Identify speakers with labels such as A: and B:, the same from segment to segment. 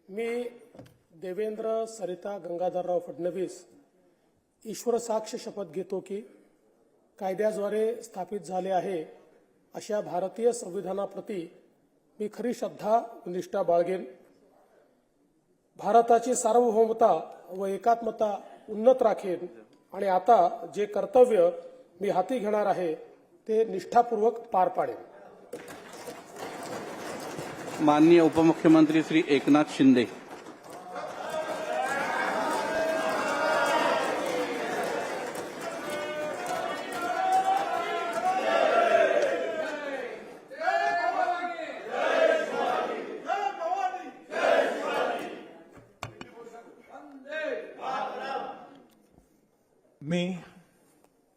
A: मी देवेंद्र सरिता गंगाधरराव फडणवीस ईश्वर साक्ष शपथ घेतो की कायद्याद्वारे स्थापित झाले आहे अशा भारतीय संविधानाप्रती मी खरी श्रद्धा व निष्ठा बाळगेन. भारताची सार्वभौमता व एकात्मता उन्नत राखेन आणि आता जे कर्तव्य मी हाती घेणार आहे ते निष्ठापूर्वक पार पाडेन.
B: माननीय उपमुख्यमंत्री श्री एकनाथ शिंदे.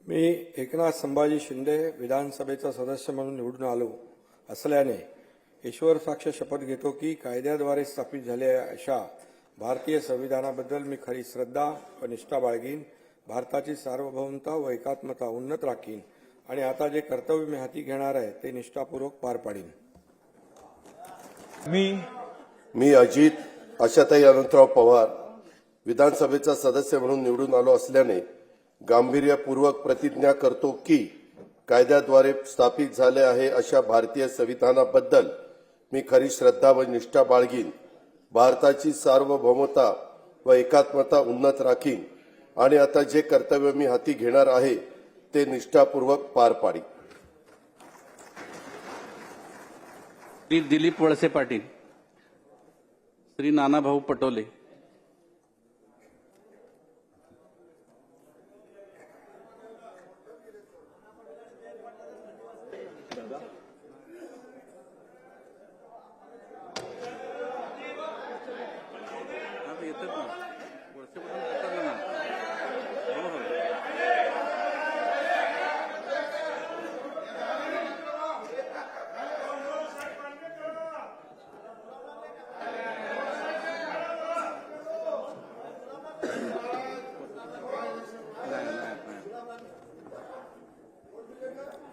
C: मी एकनाथ संभाजी शिंदे विधानसभेचा सदस्य म्हणून निवडून आलो असल्याने ईश्वर साक्ष शपथ घेतो की कायद्याद्वारे स्थापित झालेल्या अशा भारतीय संविधानाबद्दल मी खरी श्रद्धा व निष्ठा बाळगीन. भारताची सार्वभौमता व एकात्मता उन्नत राखीन आणि आता जे कर्तव्य मी हाती घेणार आहे ते निष्ठापूर्वक पार पाडीन.
D: मी अजित आशाताई अनंतराव पवार विधानसभेचा सदस्य म्हणून निवडून आलो असल्याने गांभीर्यपूर्वक प्रतिज्ञा करतो की कायद्याद्वारे स्थापित झाले आहे अशा भारतीय संविधानाबद्दल मी खरी श्रद्धा व निष्ठा बाळगीन. भारताची सार्वभौमता व एकात्मता उन्नत राखीन आणि आता जे कर्तव्य मी हाती घेणार आहे ते निष्ठापूर्वक पार पाडीन.
B: श्री दिलीप वळसे पाटील. श्री नानाभाऊ पटोले.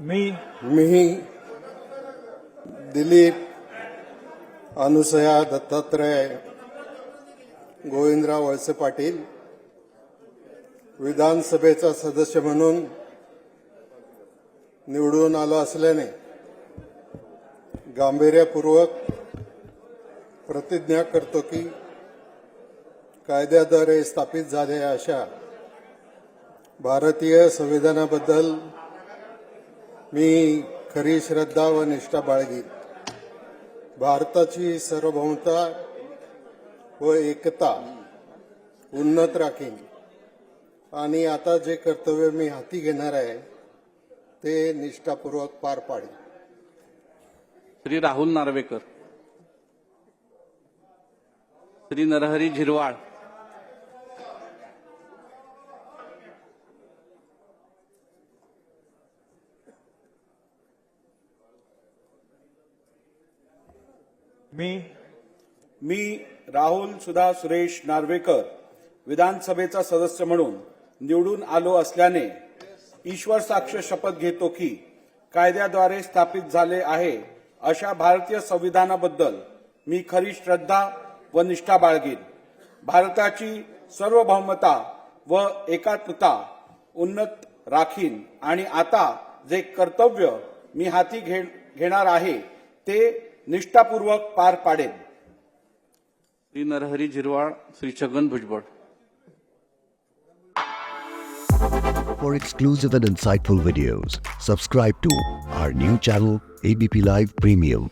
E: मी दिलीप अनुसया दत्तात्रय गोविंदराव वळसे पाटील विधानसभेचा सदस्य म्हणून निवडून आलो असल्याने गांभीर्यपूर्वक प्रतिज्ञा करतो की कायद्याद्वारे स्थापित झालेल्या अशा भारतीय संविधानाबद्दल मी खरी श्रद्धा व निष्ठा बाळगीन. भारताची सार्वभौमता व एकता उन्नत राखीन आणि आता जे कर्तव्य मी हाती घेणार आहे ते निष्ठापूर्वक पार पाडेन.
B: श्री राहुल नार्वेकर. श्री नरहरी झिरवाळ.
F: मी राहुल सुधा सुरेश नार्वेकर विधानसभेचा सदस्य म्हणून निवडून आलो असल्याने ईश्वर साक्ष शपथ घेतो की कायद्याद्वारे स्थापित झाले आहे अशा भारतीय संविधानाबद्दल मी खरी श्रद्धा व निष्ठा बाळगीन. भारताची सार्वभौमता व एकात्मता उन्नत राखीन आणि आता जे कर्तव्य मी हाती घेणार आहे ते निष्ठापूर्वक पार पाडेन.
B: Shri Narhari Zirwal. Shri Chhagan Bhujbal.
G: For exclusive and insightful videos, subscribe to our new channel ABP Live Premium.